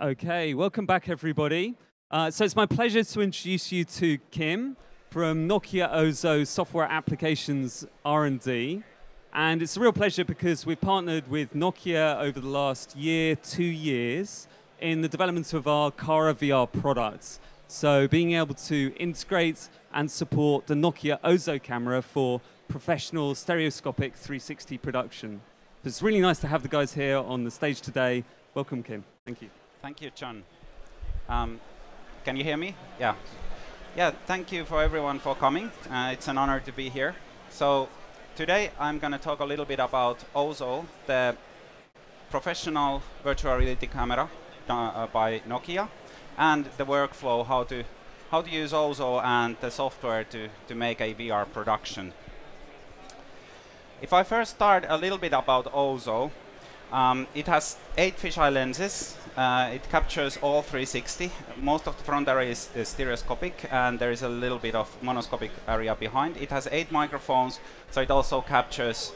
Okay, welcome back, everybody. So it's my pleasure to introduce you to Kim from Nokia OZO Software Applications R&D. And it's a real pleasure because we've partnered with Nokia over the last year, 2 years, in the development of our Cara VR products. So being able to integrate and support the Nokia OZO camera for professional stereoscopic 360 production. It's really nice to have the guys here on the stage today. Welcome, Kim. Thank you. Thank you, John. Can you hear me? Yeah. Yeah, thank you for everyone for coming. It's an honor to be here. So today I'm going to talk a little bit about OZO, the professional virtual reality camera by Nokia, and the workflow, how to use OZO and the software to make a VR production. If I first start a little bit about OZO, it has 8 fisheye lenses. It captures all 360. Most of the front area is stereoscopic, and there is a little bit of monoscopic area behind. It has 8 microphones, so it also captures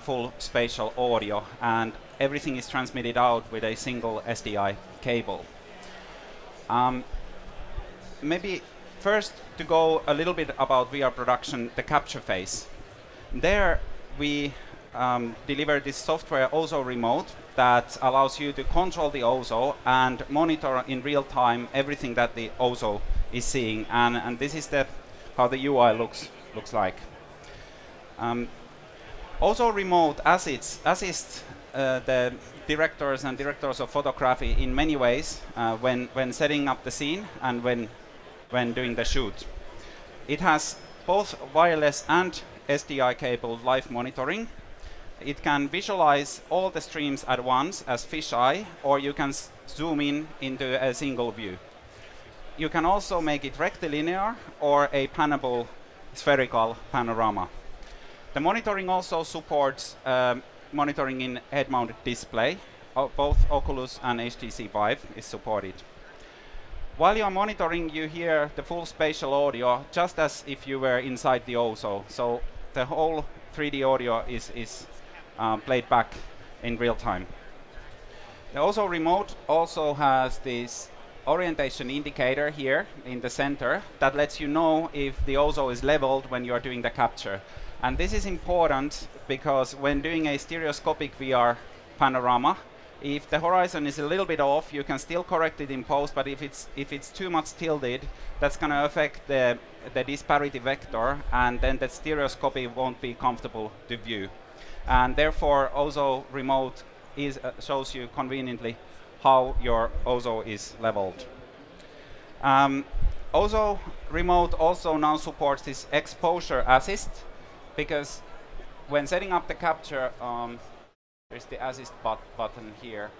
full spatial audio, and everything is transmitted out with a single SDI cable. Maybe first to go a little bit about VR production, the capture phase. There we deliver this software OZO Remote that allows you to control the OZO and monitor in real time everything that the OZO is seeing, and this is how the UI looks like. OZO Remote assists the directors and directors of photography in many ways when setting up the scene and when doing the shoot. It has both wireless and SDI cable live monitoring. It can visualize all the streams at once as fisheye, or you can zoom in into a single view. You can also make it rectilinear or a panable spherical panorama. The monitoring also supports monitoring in head-mounted display. Both Oculus and HTC Vive is supported. While you are monitoring, you hear the full spatial audio just as if you were inside the OZO. So the whole 3D audio is played back in real time. The OZO Remote also has this orientation indicator here in the center that lets you know if the OZO is leveled when you are doing the capture. And this is important because when doing a stereoscopic VR panorama, if the horizon is a little bit off, you can still correct it in post, but if it's too much tilted, that's going to affect the disparity vector, and then the stereoscopy won't be comfortable to view. And therefore, OZO Remote shows you conveniently how your OZO is leveled. OZO Remote also now supports this exposure assist, because when setting up the capture, there's the assist button here.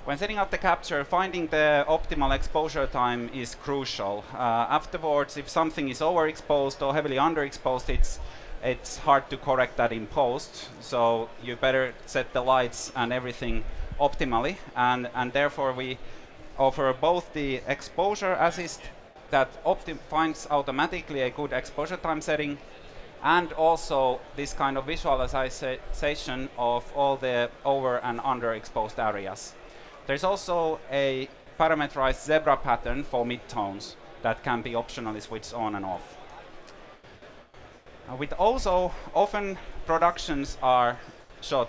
When setting up the capture, finding the optimal exposure time is crucial. Afterwards, if something is overexposed or heavily underexposed, it's hard to correct that in post, so you better set the lights and everything optimally, and therefore we offer both the exposure assist that finds automatically a good exposure time setting, and also this kind of visualization of all the over and underexposed areas. There's also a parameterized zebra pattern for midtones that can be optionally switched on and off. With OZO, often productions are shot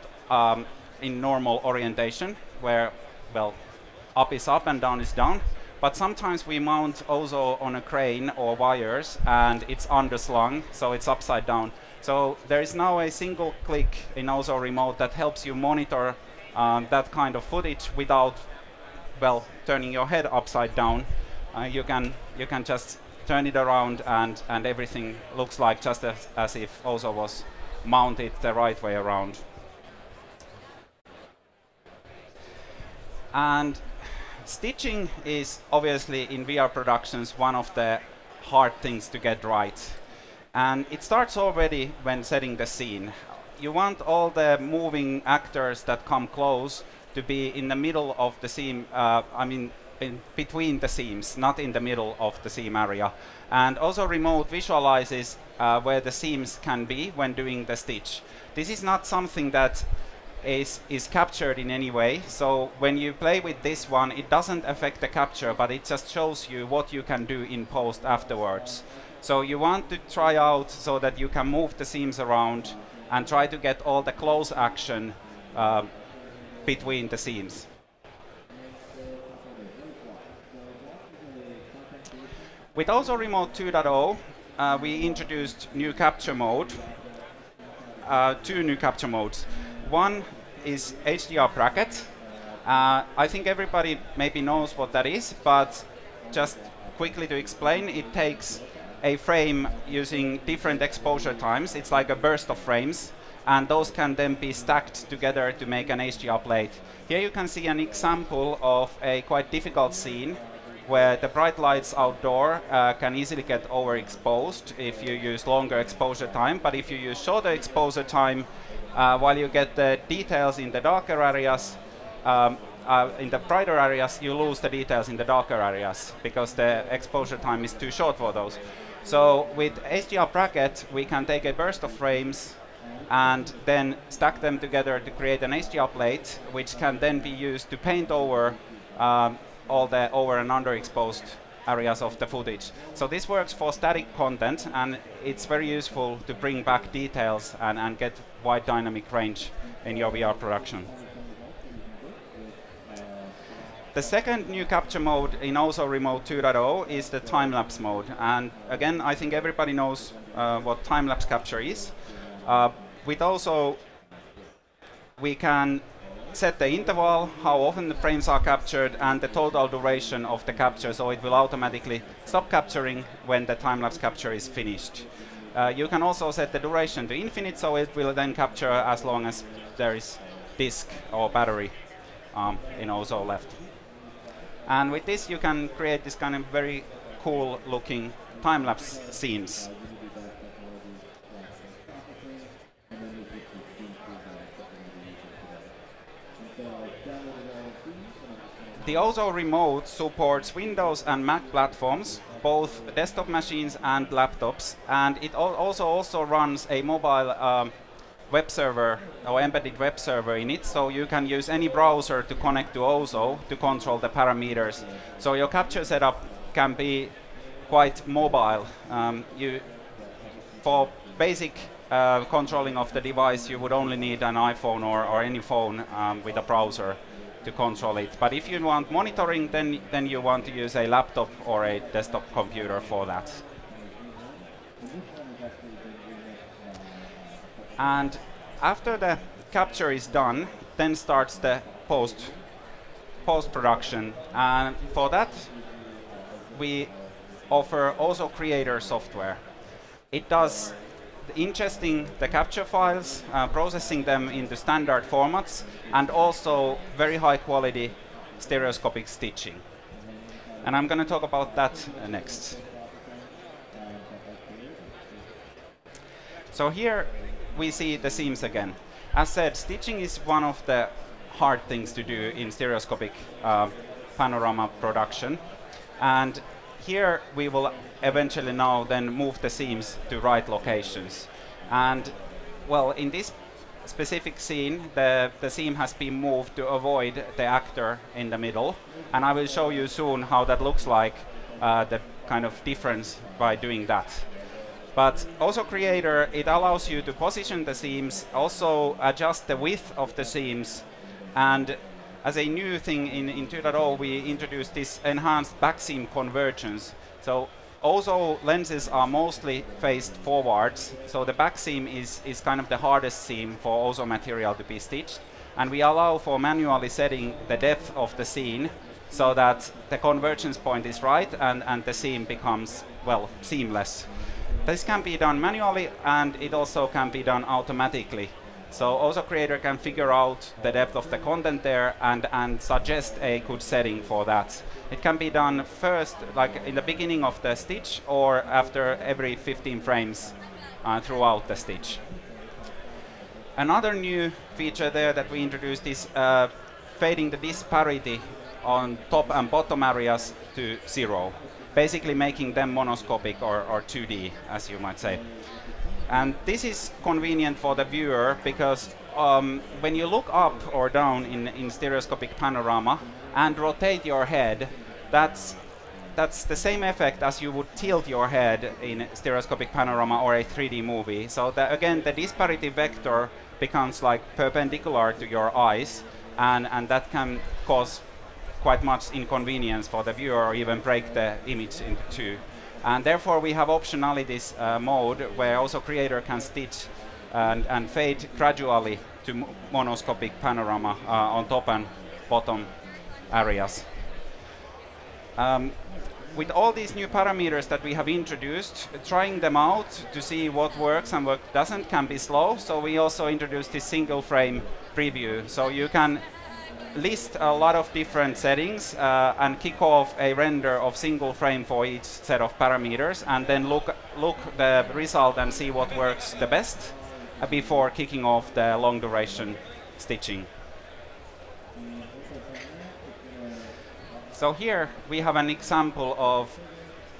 in normal orientation, where, well, up is up and down is down. But sometimes we mount OZO on a crane or wires, and it's underslung, so it's upside down. So there is now a single click in OZO Remote that helps you monitor that kind of footage without, well, turning your head upside down. You can just turn it around, and everything looks like just as if OZO was mounted the right way around. And stitching is obviously in VR productions one of the hard things to get right. And it starts already when setting the scene. You want all the moving actors that come close to be in the middle of the seam, in between the seams, not in the middle of the seam area. And OZO Remote visualizes where the seams can be when doing the stitch. This is not something that is captured in any way. So when you play with this one, it doesn't affect the capture, but it just shows you what you can do in post afterwards. So you want to try out so that you can move the seams around and try to get all the close action between the seams. With OZO Remote 2.0, we introduced new capture mode, two new capture modes. One is HDR bracket. I think everybody maybe knows what that is, but just quickly to explain, it takes a frame using different exposure times. It's like a burst of frames, and those can then be stacked together to make an HDR plate. Here you can see an example of a quite difficult scene where the bright lights outdoor can easily get overexposed if you use longer exposure time, but if you use shorter exposure time, while you get the details in the darker areas, in the brighter areas, you lose the details in the darker areas because the exposure time is too short for those. So with HDR bracket, we can take a burst of frames and then stack them together to create an HDR plate, which can then be used to paint over all the over and underexposed areas of the footage. So this works for static content, and it's very useful to bring back details and get wide dynamic range in your VR production. The second new capture mode in OZO Remote 2.0 is the time-lapse mode. And again, I think everybody knows what time-lapse capture is. With OZO, we can set the interval, how often the frames are captured, and the total duration of the capture, so it will automatically stop capturing when the time-lapse capture is finished. You can also set the duration to infinite, so it will then capture as long as there is disk or battery in OZO left. And with this, you can create this kind of very cool looking time-lapse scenes. The OZO Remote supports Windows and Mac platforms, both desktop machines and laptops, and it also runs a mobile web server or embedded web server in it, so you can use any browser to connect to OZO to control the parameters. So your capture setup can be quite mobile. For basic controlling of the device, you would only need an iPhone or any phone with a browser to control it. But if you want monitoring, then you want to use a laptop or a desktop computer for that. And after the capture is done, then starts the post-production. And for that, we offer OZO Creator software. It does ingesting the capture files, processing them into standard formats, and also very high quality stereoscopic stitching. And I'm going to talk about that next. So here we see the seams again. As said, stitching is one of the hard things to do in stereoscopic panorama production. And here we will eventually now then move the seams to right locations. And well, in this specific scene, the seam has been moved to avoid the actor in the middle. And I will show you soon how that looks like, the kind of difference by doing that. But OZO Creator, it allows you to position the seams, also adjust the width of the seams. And as a new thing in 2.0, we introduced this enhanced backseam convergence. So OZO lenses are mostly faced forwards, so the backseam is kind of the hardest seam for OZO material to be stitched. And we allow for manually setting the depth of the scene so that the convergence point is right and the seam becomes, well, seamless. This can be done manually, and it also can be done automatically. So OZO Creator can figure out the depth of the content there and suggest a good setting for that. It can be done first, like in the beginning of the stitch, or after every 15 frames throughout the stitch. Another new feature there that we introduced is fading the disparity on top and bottom areas to 0. Basically making them monoscopic or 2D, as you might say. And this is convenient for the viewer because when you look up or down in stereoscopic panorama and rotate your head, that's the same effect as you would tilt your head in stereoscopic panorama or a 3D movie. So again, the disparity vector becomes like perpendicular to your eyes, and that can cause quite much inconvenience for the viewer or even break the image into two. And therefore we have optionalities mode where also creator can stitch and fade gradually to monoscopic panorama on top and bottom areas. With all these new parameters that we have introduced, trying them out to see what works and what doesn't can be slow. So we also introduced this single frame preview. So you can list a lot of different settings and kick off a render of single frame for each set of parameters, and then look the result and see what works the best before kicking off the long duration stitching. So here we have an example of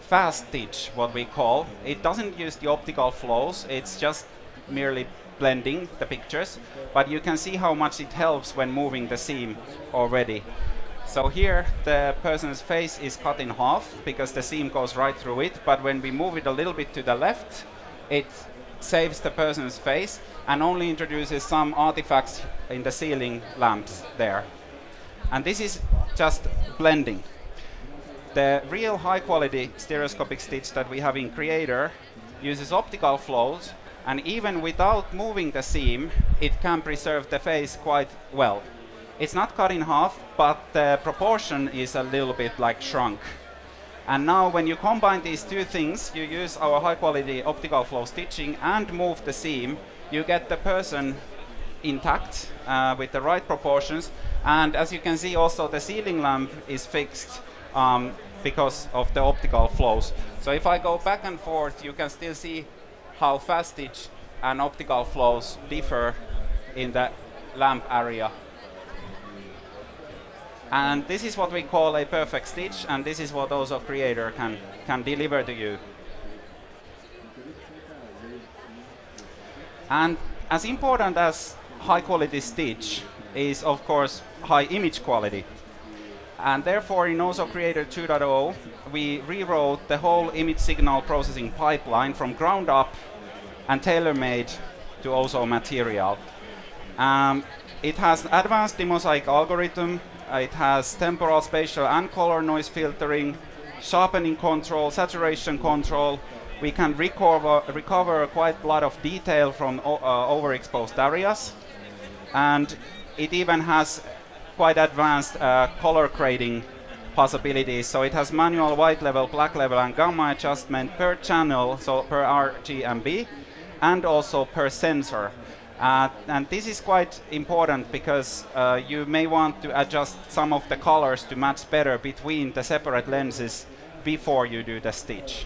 fast stitch, what we call. It doesn't use the optical flows, it's just merely blending the pictures, but you can see how much it helps when moving the seam already. So here the person's face is cut in half because the seam goes right through it, but when we move it a little bit to the left, it saves the person's face and only introduces some artifacts in the ceiling lamps there. And this is just blending. The real high quality stereoscopic stitch that we have in Creator uses optical flows, and even without moving the seam, it can preserve the face quite well. It's not cut in half, but the proportion is a little bit like shrunk. And now when you combine these two things, you use our high quality optical flow stitching and move the seam, you get the person intact with the right proportions. And as you can see, also the ceiling lamp is fixed because of the optical flows. So if I go back and forth, you can still see how fast stitch and optical flows differ in the lamp area. And this is what we call a perfect stitch, and this is what OZO Creator can deliver to you. And as important as high quality stitch is, of course, high image quality. And therefore in OZO Creator 2.0 we rewrote the whole image signal processing pipeline from ground up and tailor-made to OZO material. It has advanced demosaic algorithm, it has temporal, spatial and color noise filtering, sharpening control, saturation control. We can recover quite a lot of detail from overexposed areas, and it even has quite advanced color grading possibilities. So it has manual white level, black level and gamma adjustment per channel, so per RGB, and also per sensor. And this is quite important because you may want to adjust some of the colors to match better between the separate lenses before you do the stitch.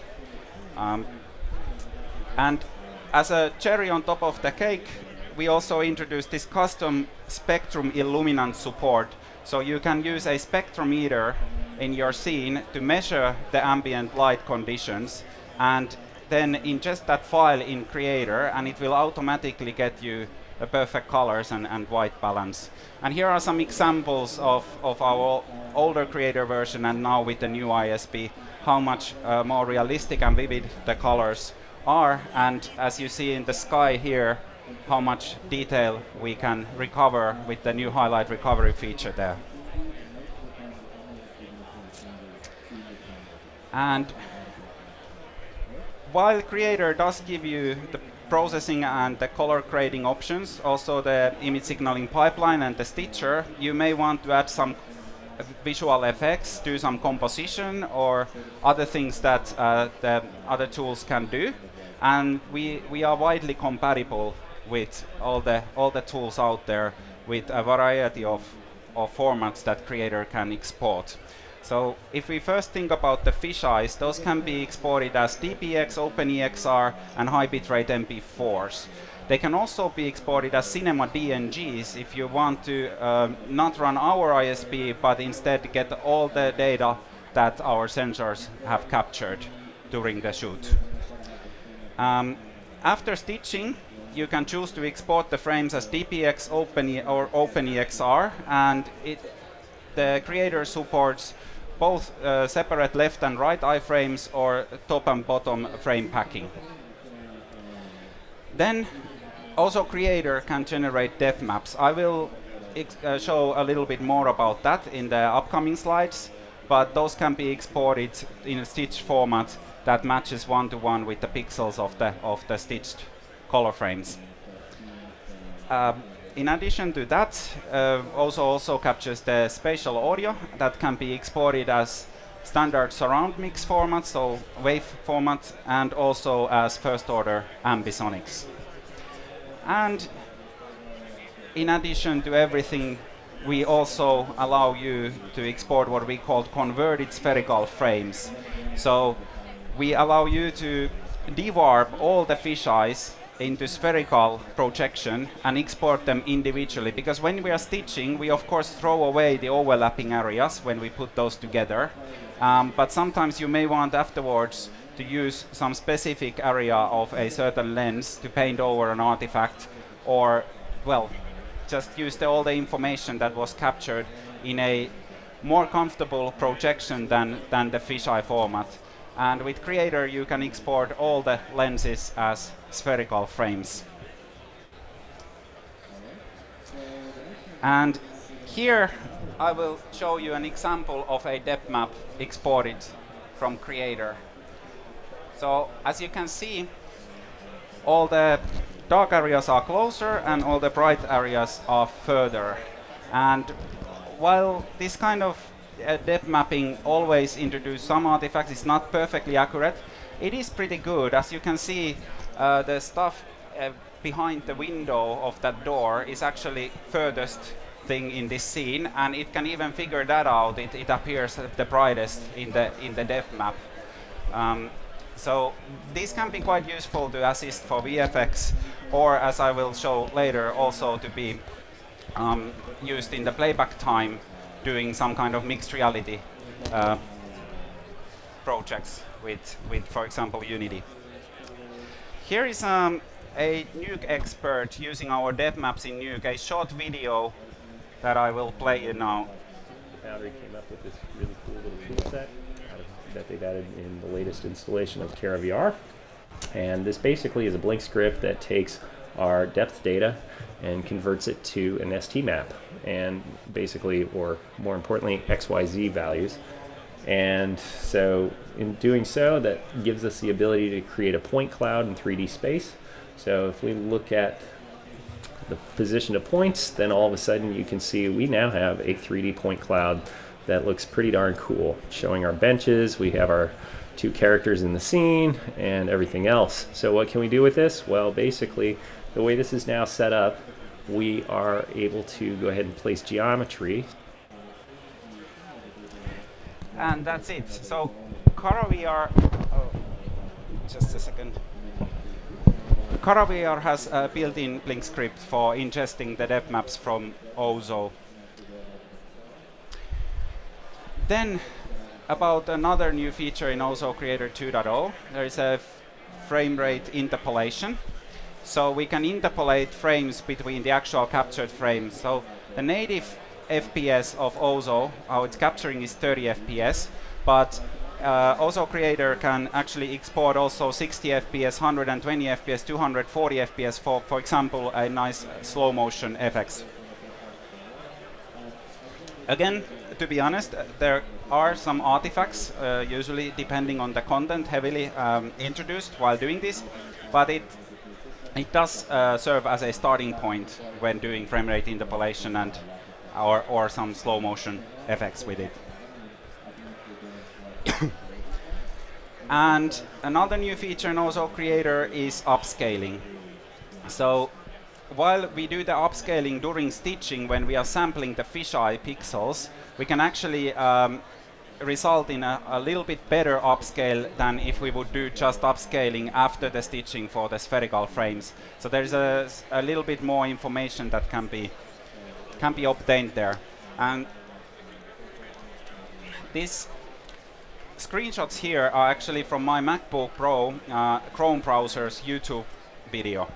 And as a cherry on top of the cake, we also introduced this custom spectrum illuminant support. So you can use a spectrometer in your scene to measure the ambient light conditions and then ingest that file in Creator, and it will automatically get you the perfect colors and white balance. And here are some examples of our older Creator version and now with the new ISP, how much more realistic and vivid the colors are. And as you see in the sky here, how much detail we can recover with the new highlight recovery feature there. And while Creator does give you the processing and the color grading options, also the image signaling pipeline and the stitcher, you may want to add some visual effects, do some composition or other things that the other tools can do. And we are widely compatible with all the tools out there with a variety of formats that Creator can export. So if we first think about the fisheyes, those can be exported as DPX, OpenEXR and high bitrate MP4s. They can also be exported as cinema DNGs if you want to not run our ISP, but instead get all the data that our sensors have captured during the shoot. After stitching, you can choose to export the frames as DPX, or OpenEXR, and the creator supports both separate left and right iframes or top and bottom frame packing. Then also creator can generate depth maps. I will show a little bit more about that in the upcoming slides, but those can be exported in a stitch format that matches one-to-one with the pixels of the stitched color frames. In addition to that, OZO also captures the spatial audio that can be exported as standard surround mix format, so wave format, and also as first-order ambisonics. And in addition to everything, we also allow you to export what we call converted spherical frames. So we allow you to dewarp all the fisheyes into spherical projection and export them individually, because when we are stitching, we of course throw away the overlapping areas when we put those together, but sometimes you may want afterwards to use some specific area of a certain lens to paint over an artifact, or, well, just use all the information that was captured in a more comfortable projection than the fisheye format. And with Creator, you can export all the lenses as spherical frames. And here I will show you an example of a depth map exported from Creator. So as you can see, all the dark areas are closer and all the bright areas are further. And while this kind of depth mapping always introduces some artifacts, it's not perfectly accurate, it is pretty good. As you can see, the stuff behind the window of that door is actually furthest thing in this scene, and it can even figure that out. It appears the brightest in the depth map. So these can be quite useful to assist for VFX, or as I will show later, also to be used in the playback time doing some kind of mixed reality projects with, for example, Unity. Here is a Nuke expert using our depth maps in Nuke, a short video that I will play you now. Foundry came up with this really cool little tool set that they've added in the latest installation of Cara VR. And this basically is a Blink script that takes our depth data and converts it to an ST map, and basically, or more importantly, XYZ values. And so in doing so, that gives us the ability to create a point cloud in 3D space. So if we look at the position of points, then all of a sudden you can see we now have a 3D point cloud that looks pretty darn cool, showing our benches. We have our two characters in the scene and everything else. So what can we do with this? Well, basically, the way this is now set up, we are able to go ahead and place geometry. And that's it. So Cara VR, just a second. Cara VR has a built-in Blink script for ingesting the depth maps from OZO. Then, about another new feature in OZO Creator 2.0, there is a frame rate interpolation. So we can interpolate frames between the actual captured frames. So the native FPS of OZO, how it's capturing is 30 FPS, but OZO Creator can actually export also 60 FPS, 120 FPS, 240 FPS for example, a nice slow motion effects. Again, to be honest, there are some artifacts, usually depending on the content, heavily introduced while doing this, but it does serve as a starting point when doing frame rate interpolation and or some slow motion effects with it. And another new feature in OZO Creator is upscaling. So while we do the upscaling during stitching, when we are sampling the fisheye pixels, we can actually result in a little bit better upscale than if we would do just upscaling after the stitching for the spherical frames. So there's a little bit more information that can be obtained there. And these screenshots here are actually from my MacBook Pro Chrome browser's YouTube video.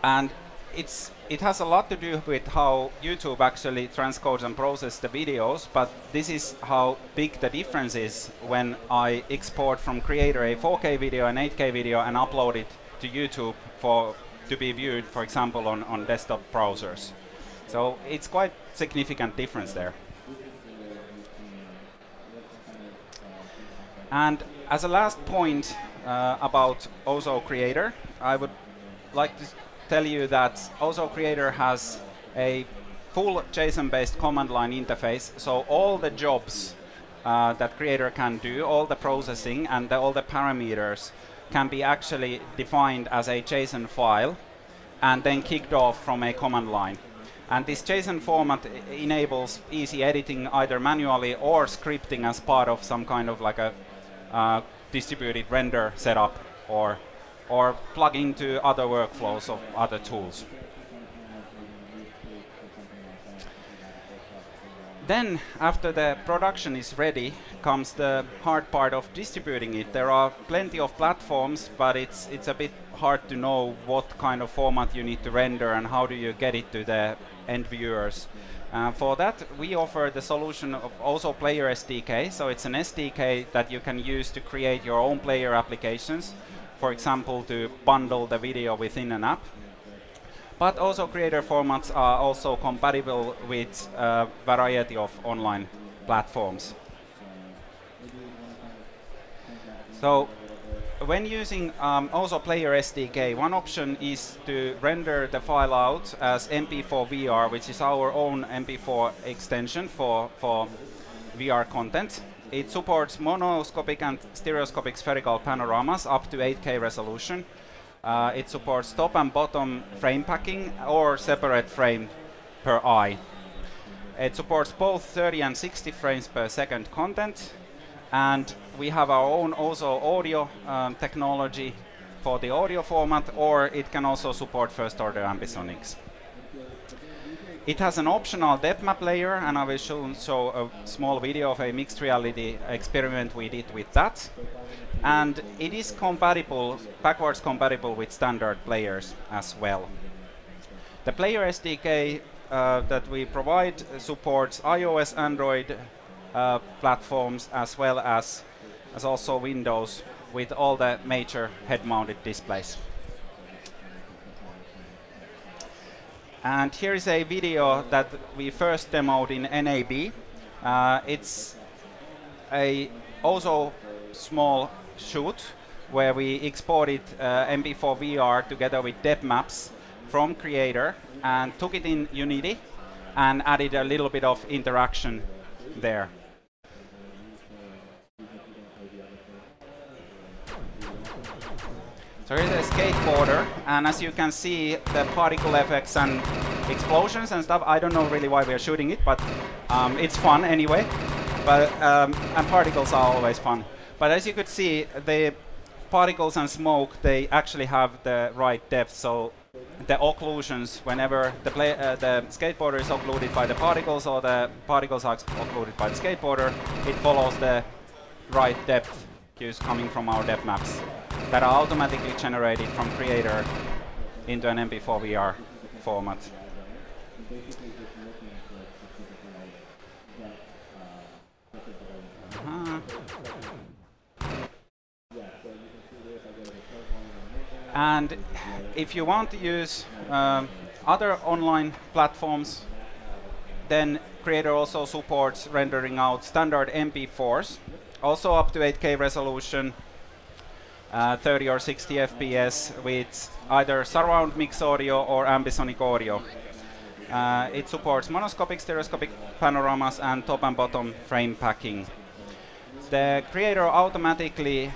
And it has a lot to do with how YouTube actually transcodes and processes the videos, but this is how big the difference is when I export from Creator a 4K video, an 8K video, and upload it to YouTube to be viewed, for example, on desktop browsers. So it's quite significant difference there. And as a last point about OZO Creator, I would like to tell you that OZO Creator has a full JSON-based command line interface, so all the jobs that Creator can do, all the processing and all the parameters can be actually defined as a JSON file and then kicked off from a command line. And this JSON format enables easy editing either manually or scripting as part of some kind of like a distributed render setup or plug into other workflows of other tools. Then, after the production is ready, comes the hard part of distributing it. There are plenty of platforms, but it's a bit hard to know what kind of format you need to render and how do you get it to the end viewers. For that, we offer the solution of OZO Player SDK. So it's an SDK that you can use to create your own player applications. For example, to bundle the video within an app. But OZO Creator formats are also compatible with a variety of online platforms. So when using OZO Player SDK, one option is to render the file out as MP4 VR, which is our own MP4 extension for VR content. It supports monoscopic and stereoscopic spherical panoramas up to 8K resolution. It supports top and bottom frame packing or separate frame per eye. It supports both 30 and 60 frames per second content. And we have our own OZO audio technology for the audio format, or it can also support first order ambisonics. It has an optional depth map layer, and I will show a small video of a mixed reality experiment we did with that. And it is compatible, backwards compatible with standard players as well. The Player SDK that we provide supports iOS, Android platforms, as well as also Windows, with all the major head-mounted displays. And here is a video that we first demoed in NAB. It's a OZO small shoot where we exported MP4 VR together with depth maps from Creator and took it in Unity and added a little bit of interaction there. So here's a skateboarder, and as you can see, the particle effects and explosions and stuff, I don't know really why we are shooting it, but it's fun anyway. But and particles are always fun. But as you could see, the particles and smoke, they actually have the right depth, so the occlusions, whenever the skateboarder is occluded by the particles or the particles are occluded by the skateboarder, it follows the right depth cues coming from our depth maps that are automatically generated from Creator into an MP4 VR format. And if you want to use other online platforms, then Creator also supports rendering out standard MP4s, also up to 8K resolution, 30 or 60 FPS with either surround mix audio or ambisonic audio. It supports monoscopic, stereoscopic panoramas and top and bottom frame packing. The Creator automatically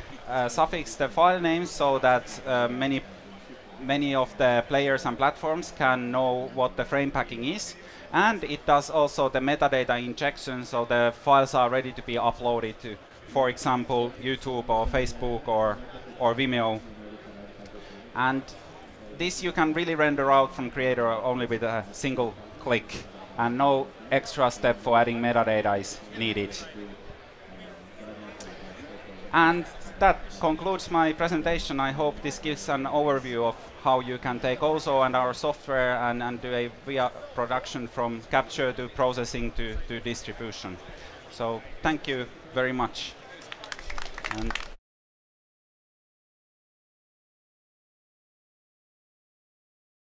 suffix the file names so that many of the players and platforms can know what the frame packing is. And it does also the metadata injection, so the files are ready to be uploaded to, for example, YouTube or Facebook or Vimeo. And this you can really render out from Creator only with a single click, and no extra step for adding metadata is needed. And that concludes my presentation. I hope this gives an overview of how you can take OZO and our software and do a via production from capture to processing to distribution. So thank you very much. And